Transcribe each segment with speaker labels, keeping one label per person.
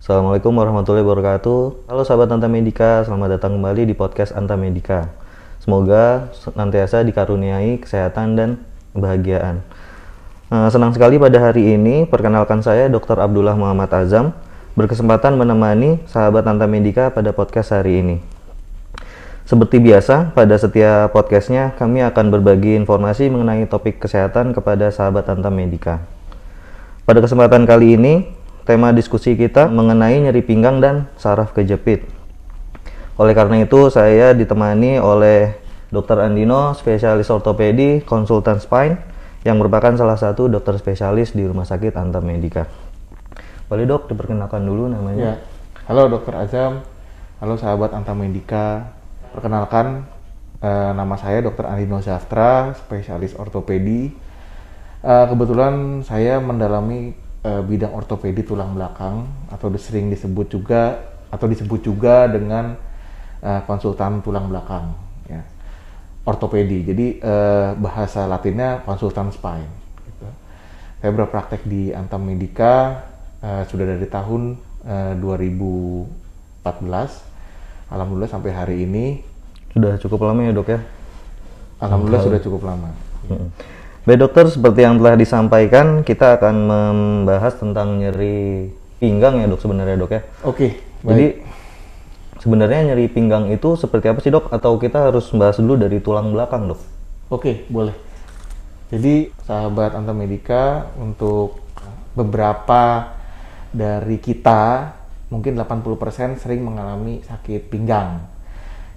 Speaker 1: Assalamualaikum warahmatullahi wabarakatuh. Halo sahabat Anta Medika, selamat datang kembali di podcast Anta Medika. Semoga senantiasa dikaruniai kesehatan dan kebahagiaan. Senang sekali pada hari ini, perkenalkan saya Dr. Abdullah Muhammad Azam, berkesempatan menemani sahabat Anta Medika pada podcast hari ini. Seperti biasa, pada setiap podcastnya kami akan berbagi informasi mengenai topik kesehatan kepada sahabat Anta Medika. Pada kesempatan kali ini, tema diskusi kita mengenai nyeri pinggang dan saraf kejepit. Oleh karena itu, saya ditemani oleh Dr. Andino, spesialis ortopedi, konsultan spine, yang merupakan salah satu dokter spesialis di Rumah Sakit Anta Medika. Boleh dok, diperkenalkan dulu namanya.
Speaker 2: Ya. Halo Dr. Azam, halo sahabat Anta Medika. Perkenalkan, nama saya Dr. Andino Zaftra, spesialis ortopedi. Kebetulan saya mendalami bidang ortopedi tulang belakang atau sering disebut juga dengan konsultan tulang belakang, ya. Ortopedi. Jadi bahasa Latinnya konsultan spine. Gitu. Saya berpraktek di Anta Medika sudah dari tahun 2014. Alhamdulillah sampai hari ini.
Speaker 1: Sudah cukup lama ya dok ya?
Speaker 2: Alhamdulillah sudah cukup lama.
Speaker 1: Baik dokter, seperti yang telah disampaikan, kita akan membahas tentang nyeri pinggang ya dok sebenarnya dok ya.
Speaker 2: Oke, baik.
Speaker 1: Jadi sebenarnya nyeri pinggang itu seperti apa sih dok? Atau kita harus bahas dulu dari tulang belakang dok?
Speaker 2: Oke, boleh. Jadi sahabat Anta Medika, untuk beberapa dari kita, mungkin 80% sering mengalami sakit pinggang.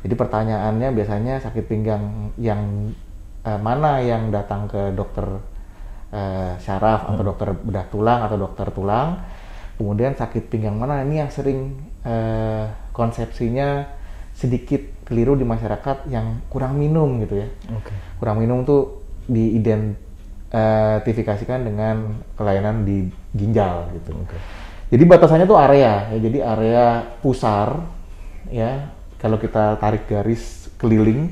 Speaker 2: Jadi pertanyaannya biasanya sakit pinggang yang mana yang datang ke dokter syaraf atau dokter bedah tulang atau dokter tulang, kemudian sakit pinggang mana ini yang sering konsepsinya sedikit keliru di masyarakat, yang kurang minum gitu ya. Kurang minum tuh diidentifikasikan dengan kelainan di ginjal gitu. Jadi batasannya tuh area ya, jadi area pusar ya, kalau kita tarik garis keliling,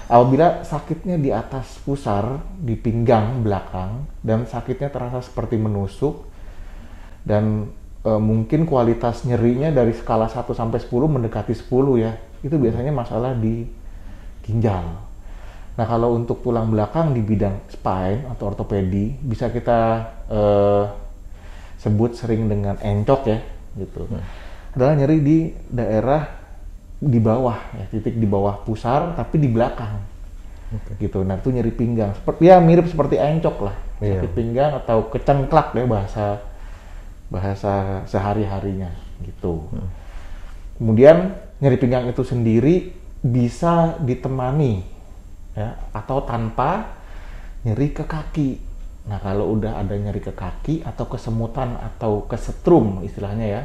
Speaker 2: apabila sakitnya di atas pusar, di pinggang belakang, dan sakitnya terasa seperti menusuk, dan mungkin kualitas nyerinya dari skala 1 sampai 10 mendekati 10 ya, itu biasanya masalah di ginjal. Nah kalau untuk tulang belakang di bidang spine atau ortopedi, bisa kita sebut sering dengan encok ya, gitu. Adalah nyeri di daerah di bawah ya, titik di bawah pusar tapi di belakang. Gitu. Nah itu nyeri pinggang, seperti ya mirip seperti encok lah, sakit pinggang atau kecengklak ya bahasa sehari-harinya gitu. Kemudian nyeri pinggang itu sendiri bisa ditemani ya atau tanpa nyeri ke kaki. Nah kalau udah ada nyeri ke kaki atau kesemutan atau kesetrum istilahnya ya,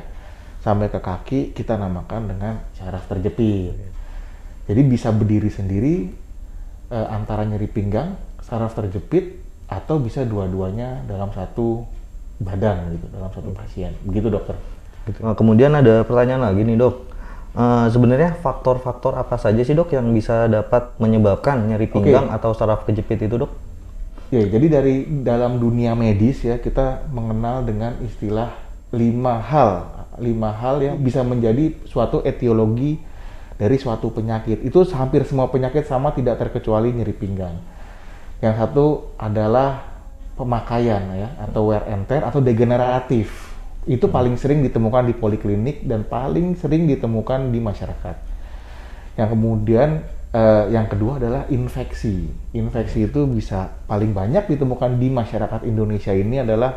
Speaker 2: sampai ke kaki, kita namakan dengan saraf terjepit. Jadi bisa berdiri sendiri antara nyeri pinggang, saraf terjepit, atau bisa dua-duanya dalam satu badan gitu, dalam satu pasien. Begitu dokter.
Speaker 1: Nah, kemudian ada pertanyaan lagi nih dok. Sebenarnya faktor-faktor apa saja sih dok yang bisa dapat menyebabkan nyeri pinggang atau saraf kejepit itu dok?
Speaker 2: Ya, jadi dari dalam dunia medis ya, kita mengenal dengan istilah 5 hal yang bisa menjadi suatu etiologi dari suatu penyakit. Itu hampir semua penyakit sama, tidak terkecuali nyeri pinggang. Yang satu adalah pemakaian ya, atau wear and tear atau degeneratif. Itu paling sering ditemukan di poliklinik dan paling sering ditemukan di masyarakat. Yang kemudian yang kedua adalah infeksi. Infeksi itu bisa paling banyak ditemukan di masyarakat Indonesia ini adalah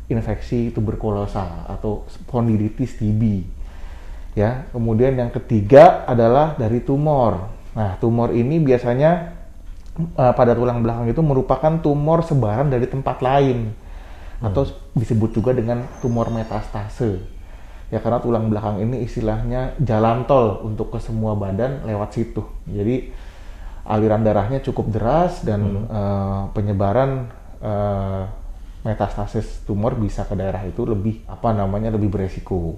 Speaker 2: infeksi tuberkulosa atau spondylitis TB ya. Kemudian yang ketiga adalah dari tumor. Nah tumor ini biasanya pada tulang belakang itu merupakan tumor sebaran dari tempat lain atau disebut juga dengan tumor metastase ya, karena tulang belakang ini istilahnya jalan tol untuk ke semua badan lewat situ. Jadi aliran darahnya cukup deras dan penyebaran metastasis tumor bisa ke daerah itu lebih beresiko.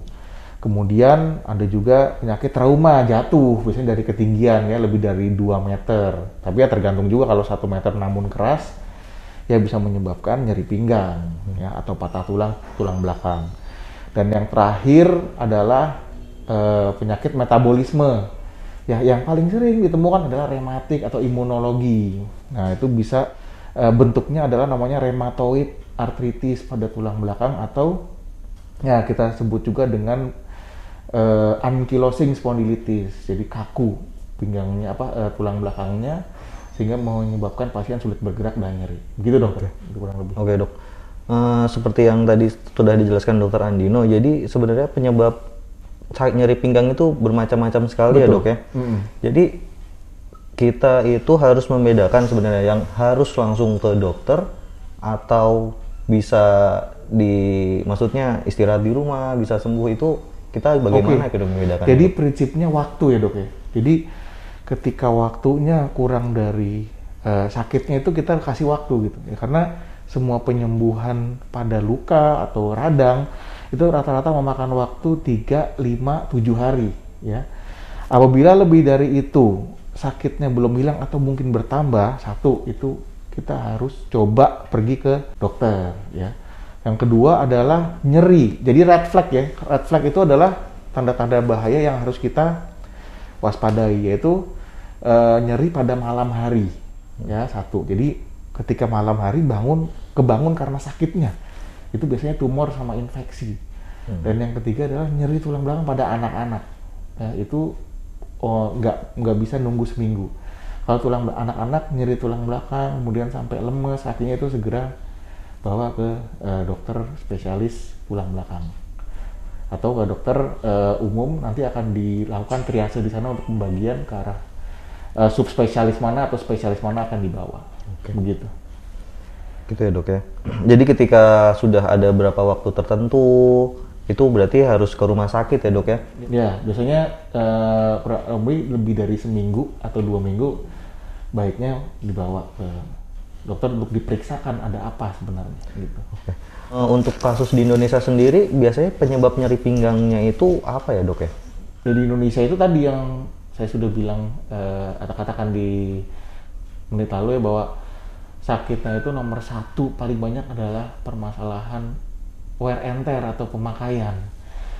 Speaker 2: Kemudian ada juga penyakit trauma jatuh, biasanya dari ketinggian ya lebih dari 2 meter. Tapi ya tergantung juga, kalau 1 meter namun keras ya bisa menyebabkan nyeri pinggang ya atau patah tulang belakang. Dan yang terakhir adalah penyakit metabolisme. Ya, yang paling sering ditemukan adalah rematik atau imunologi. Nah, itu bisa bentuknya adalah namanya rheumatoid arthritis pada tulang belakang, atau ya kita sebut juga dengan ankylosing spondylitis. Jadi kaku pinggangnya tulang belakangnya, sehingga menyebabkan pasien sulit bergerak dan nyeri. Begitu dokter, kurang lebih.
Speaker 1: Oke dok. Seperti yang tadi sudah dijelaskan dokter Andino, jadi sebenarnya penyebab nyeri pinggang itu bermacam-macam sekali. Betul. Ya dok ya. Jadi kita itu harus membedakan sebenarnya yang harus langsung ke dokter atau bisa maksudnya istirahat di rumah bisa sembuh, itu kita bagaimana kita membedakan?
Speaker 2: Jadi prinsipnya waktu ya dok ya. Jadi ketika waktunya kurang dari sakitnya itu kita kasih waktu gitu ya, karena semua penyembuhan pada luka atau radang itu rata-rata memakan waktu 3, 5, 7 hari ya. Apabila lebih dari itu sakitnya belum hilang atau mungkin bertambah, satu itu kita harus coba pergi ke dokter ya. Yang kedua adalah nyeri. Jadi red flag ya. Red flag itu adalah tanda-tanda bahaya yang harus kita waspadai, yaitu nyeri pada malam hari ya, satu. Jadi ketika malam hari kebangun karena sakitnya, itu biasanya tumor sama infeksi. Dan yang ketiga adalah nyeri tulang belakang pada anak-anak ya, itu nggak bisa nunggu seminggu. Kalau anak-anak nyeri tulang belakang kemudian sampai lemes kakinya, itu segera bawa ke dokter spesialis tulang belakang atau ke dokter umum. Nanti akan dilakukan triase di sana untuk pembagian ke arah subspesialis mana atau spesialis mana akan dibawa. Begitu.
Speaker 1: Gitu ya dok ya. Jadi ketika sudah ada berapa waktu tertentu, itu berarti harus ke rumah sakit ya dok ya?
Speaker 2: Ya, biasanya lebih dari seminggu atau 2 minggu baiknya dibawa ke dokter untuk diperiksakan ada apa sebenarnya gitu.
Speaker 1: Untuk kasus di Indonesia sendiri, biasanya penyebab nyeri pinggangnya itu apa ya dok ya?
Speaker 2: Di Indonesia itu tadi yang saya sudah bilang atau katakan di menit lalu ya, bahwa sakitnya itu nomor 1 paling banyak adalah permasalahan wear and tear atau pemakaian.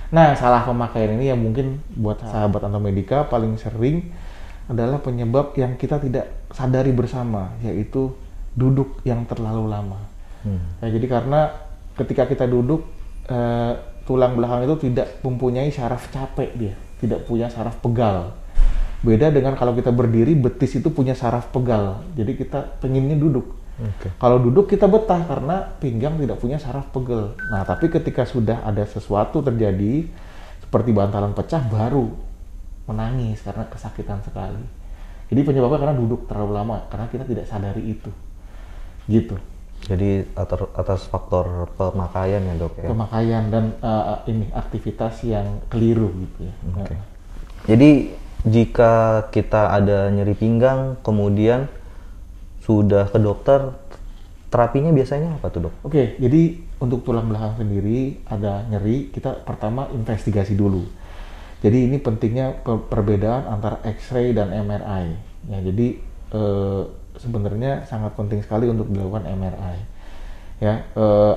Speaker 2: Nah, salah pemakaian ini yang mungkin buat sahabat Antamedica paling sering adalah penyebab yang kita tidak sadari bersama, yaitu duduk yang terlalu lama. Nah, jadi karena ketika kita duduk, tulang belakang itu tidak mempunyai saraf capek, dia tidak punya saraf pegal. Beda dengan kalau kita berdiri, betis itu punya saraf pegal. Jadi kita pengennya duduk. Kalau duduk kita betah karena pinggang tidak punya saraf pegal. Nah, tapi ketika sudah ada sesuatu terjadi seperti bantalan pecah, baru menangis karena kesakitan sekali. Jadi penyebabnya karena duduk terlalu lama, karena kita tidak sadari itu. Gitu.
Speaker 1: Jadi atas faktor pemakaian ya dok ya?
Speaker 2: Pemakaian dan ini aktivitas yang keliru gitu ya.
Speaker 1: Jadi jika kita ada nyeri pinggang, kemudian sudah ke dokter, terapinya biasanya apa tuh dok?
Speaker 2: Jadi untuk tulang belakang sendiri ada nyeri, kita pertama investigasi dulu. Jadi ini pentingnya perbedaan antara X-ray dan MRI. Ya, jadi sebenarnya sangat penting sekali untuk dilakukan MRI. Ya,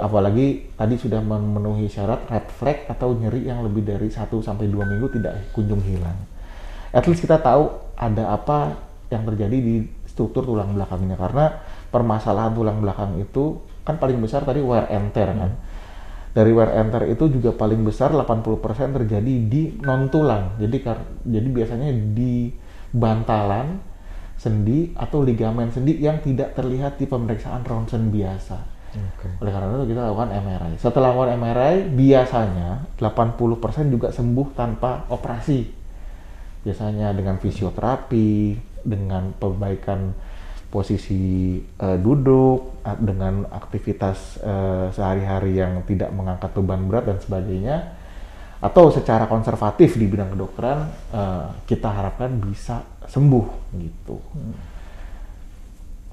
Speaker 2: apalagi tadi sudah memenuhi syarat red flag atau nyeri yang lebih dari 1 sampai 2 minggu tidak kunjung hilang. At least kita tahu ada apa yang terjadi di struktur tulang belakangnya, karena permasalahan tulang belakang itu kan paling besar tadi wear and tear kan. Dari wear and tear itu juga paling besar 80% terjadi di non tulang. Jadi biasanya di bantalan sendi atau ligamen sendi yang tidak terlihat di pemeriksaan ronsen biasa. Oleh karena itu kita lakukan MRI. Setelah lakukan MRI, biasanya 80% juga sembuh tanpa operasi. Biasanya dengan fisioterapi, dengan perbaikan posisi duduk, dengan aktivitas sehari-hari yang tidak mengangkat beban berat dan sebagainya, atau secara konservatif di bidang kedokteran, kita harapkan bisa sembuh gitu.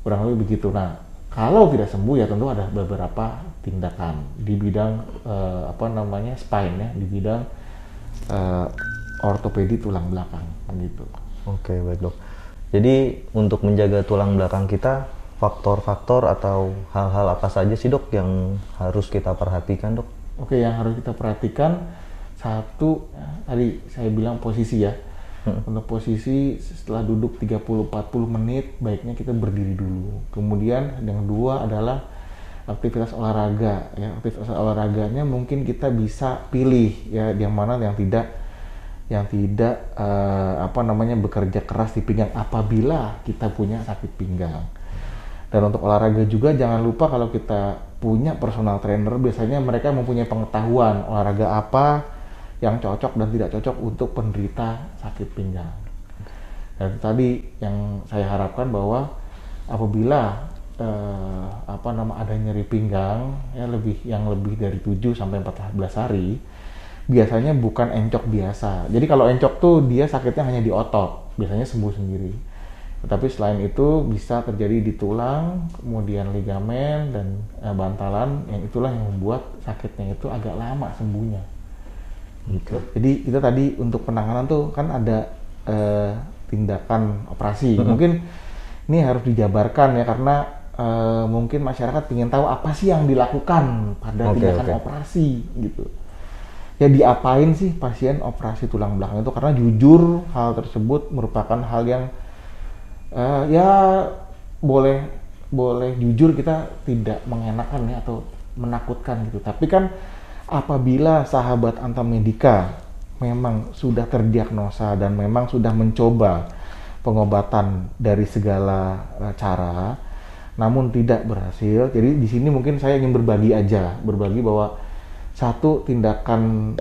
Speaker 2: Kurang lebih begitu. Nah, kalau tidak sembuh ya tentu ada beberapa tindakan di bidang spine ya, di bidang ortopedi tulang belakang gitu.
Speaker 1: Baik dok. Jadi untuk menjaga tulang belakang kita, faktor-faktor atau hal-hal apa saja sih dok yang harus kita perhatikan dok?
Speaker 2: Oke, yang harus kita perhatikan satu, ya, tadi saya bilang posisi ya. Untuk posisi setelah duduk 30-40 menit, baiknya kita berdiri dulu. Kemudian yang kedua adalah aktivitas olahraga. Ya, aktivitas olahraganya mungkin kita bisa pilih ya, yang mana yang tidak bekerja keras di pinggang apabila kita punya sakit pinggang. Dan untuk olahraga juga jangan lupa kalau kita punya personal trainer, biasanya mereka mempunyai pengetahuan olahraga apa yang cocok dan tidak cocok untuk penderita sakit pinggang. Dan tadi yang saya harapkan bahwa apabila ada nyeri pinggang ya yang lebih dari 7 sampai 14 hari, biasanya bukan encok biasa. Jadi kalau encok tuh dia sakitnya hanya di otot, biasanya sembuh sendiri. Tetapi selain itu bisa terjadi di tulang, kemudian ligamen dan bantalan, yang itulah yang membuat sakitnya itu agak lama sembuhnya. Gitu. Jadi kita tadi untuk penanganan tuh kan ada tindakan operasi. Mungkin ini harus dijabarkan ya, karena mungkin masyarakat ingin tahu apa sih yang dilakukan pada tindakan operasi gitu. Ya diapain sih pasien operasi tulang belakang itu, karena jujur hal tersebut merupakan hal yang boleh jujur kita tidak mengenakan ya atau menakutkan gitu. Tapi kan apabila sahabat Antamedica memang sudah terdiagnosa dan memang sudah mencoba pengobatan dari segala cara, namun tidak berhasil. Jadi di sini mungkin saya ingin berbagi bahwa satu, tindakan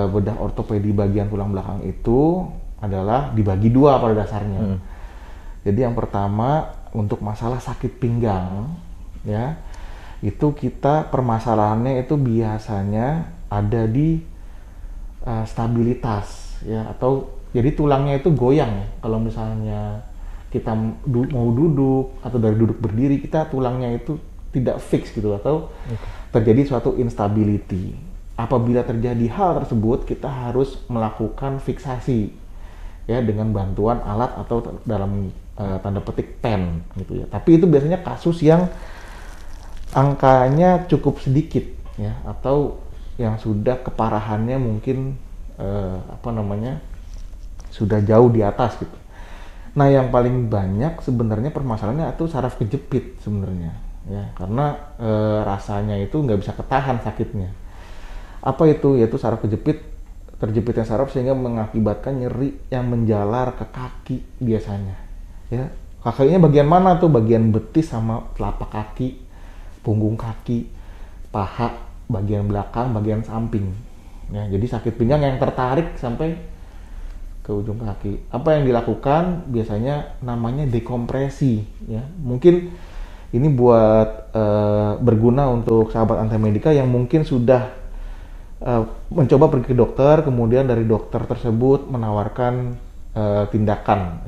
Speaker 2: bedah ortopedi bagian tulang belakang itu adalah dibagi dua pada dasarnya. Jadi yang pertama untuk masalah sakit pinggang, ya itu kita permasalahannya itu biasanya ada di stabilitas, ya, atau jadi tulangnya itu goyang ya. Kalau misalnya kita mau duduk atau dari duduk berdiri, kita tulangnya itu tidak fix gitu atau terjadi suatu instability. Apabila terjadi hal tersebut, kita harus melakukan fiksasi ya dengan bantuan alat atau dalam tanda petik pen gitu ya. Tapi itu biasanya kasus yang angkanya cukup sedikit ya, atau yang sudah keparahannya mungkin sudah jauh di atas gitu. Nah, yang paling banyak sebenarnya permasalahannya itu saraf kejepit sebenarnya ya, karena rasanya itu nggak bisa ketahan sakitnya. Apa itu? Yaitu saraf kejepit, terjepitnya saraf sehingga mengakibatkan nyeri yang menjalar ke kaki biasanya. Ya, kakinya bagian mana tuh? Bagian betis sama telapak kaki, punggung kaki, paha, bagian belakang, bagian samping. Ya, jadi sakit pinggang yang tertarik sampai ke ujung kaki. Apa yang dilakukan? Biasanya namanya dekompresi. Ya, mungkin ini buat berguna untuk sahabat Antamedica yang mungkin sudah mencoba pergi ke dokter, kemudian dari dokter tersebut menawarkan tindakan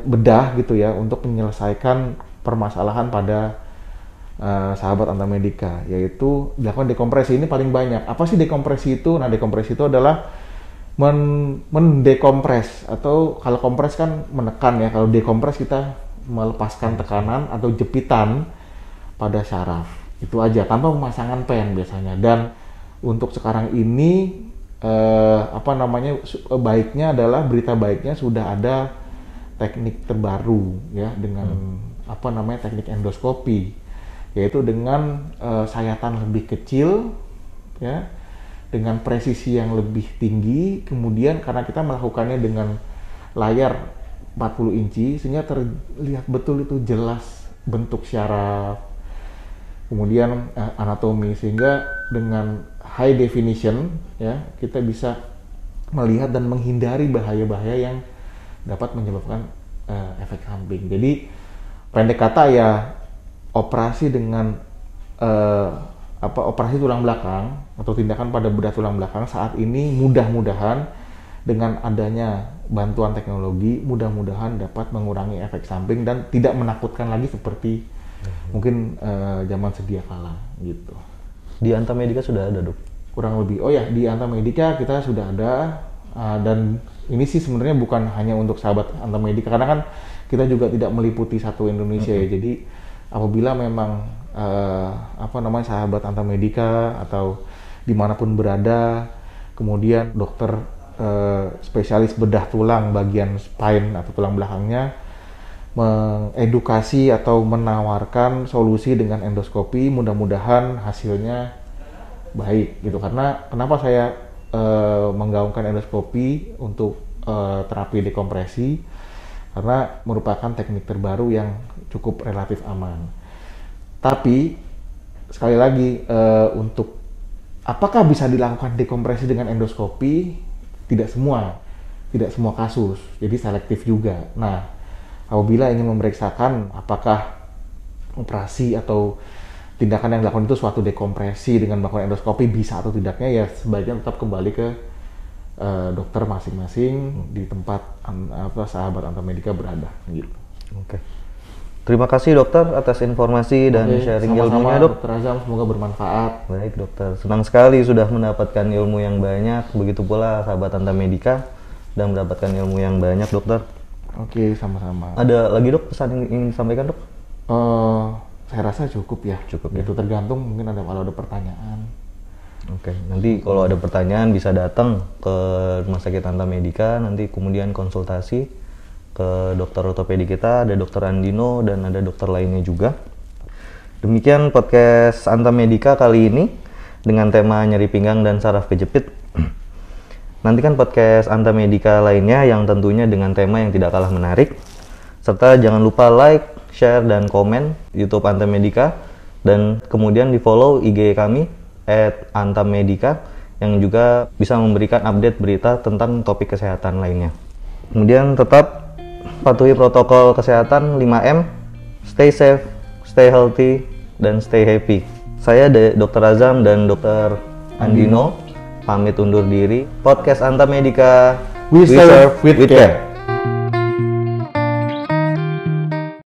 Speaker 2: bedah gitu ya untuk menyelesaikan permasalahan pada sahabat Antamedica, yaitu dilakukan dekompresi. Ini paling banyak. Apa sih dekompresi itu? Nah, dekompresi itu adalah mendekompres, atau kalau kompres kan menekan ya, kalau dekompres kita melepaskan tekanan atau jepitan pada saraf. Itu aja, tanpa pemasangan pen biasanya. Dan untuk sekarang ini berita baiknya sudah ada teknik terbaru ya, dengan teknik endoskopi, yaitu dengan sayatan lebih kecil ya, dengan presisi yang lebih tinggi. Kemudian karena kita melakukannya dengan layar 40 inci sehingga terlihat betul itu jelas bentuk syaraf, kemudian anatomi, sehingga dengan high definition ya kita bisa melihat dan menghindari bahaya-bahaya yang dapat menyebabkan efek samping. Jadi pendek kata ya, operasi dengan operasi tulang belakang atau tindakan pada bedah tulang belakang saat ini mudah-mudahan dengan adanya bantuan teknologi mudah-mudahan dapat mengurangi efek samping dan tidak menakutkan lagi seperti mungkin zaman sedia kala gitu.
Speaker 1: Di Antamedica sudah ada, Dok?
Speaker 2: Kurang lebih. Oh ya, di Antamedica kita sudah ada, dan ini sih sebenarnya bukan hanya untuk sahabat Antamedica, karena kan kita juga tidak meliputi satu Indonesia ya. Jadi apabila memang sahabat Antamedica atau dimanapun berada, kemudian dokter spesialis bedah tulang bagian spine atau tulang belakangnya mengedukasi atau menawarkan solusi dengan endoskopi. Mudah-mudahan hasilnya baik gitu. Karena kenapa saya menggaungkan endoskopi untuk terapi dekompresi, karena merupakan teknik terbaru yang cukup relatif aman. Tapi sekali lagi, untuk apakah bisa dilakukan dekompresi dengan endoskopi? Tidak semua kasus, jadi selektif juga. Nah, apabila ingin memeriksakan apakah operasi atau tindakan yang dilakukan itu suatu dekompresi dengan melakukan endoskopi bisa atau tidaknya, ya sebaiknya tetap kembali ke dokter masing-masing di tempat sahabat Antamedica berada gitu.
Speaker 1: Oke. Terima kasih dokter atas informasi dan sharing ilmunya, Dok.
Speaker 2: Dokter Azam, semoga bermanfaat.
Speaker 1: Baik dokter, senang sekali sudah mendapatkan ilmu yang banyak, begitu pula sahabat Antamedica dan mendapatkan ilmu yang banyak, dokter.
Speaker 2: Oke, sama-sama.
Speaker 1: Ada lagi dok pesan yang ingin disampaikan, Dok?
Speaker 2: Saya rasa cukup ya.
Speaker 1: Cukup ya.
Speaker 2: Itu tergantung, mungkin kalau ada pertanyaan.
Speaker 1: Oke, nanti kalau ada pertanyaan bisa datang ke Rumah Sakit Antamedica, nanti kemudian konsultasi ke dokter ortopedi kita, ada dokter Andino dan ada dokter lainnya juga. Demikian podcast Antamedica kali ini dengan tema nyeri pinggang dan saraf kejepit. Nantikan podcast Antamedica lainnya yang tentunya dengan tema yang tidak kalah menarik. Serta jangan lupa like, share, dan komen YouTube Antamedica, dan kemudian di follow IG kami @antamedica yang juga bisa memberikan update berita tentang topik kesehatan lainnya. Kemudian tetap patuhi protokol kesehatan 5M, stay safe, stay healthy, dan stay happy. Saya Dr. Azam dan Dr. Andino pamit undur diri. Podcast Antamedica, we serve with care.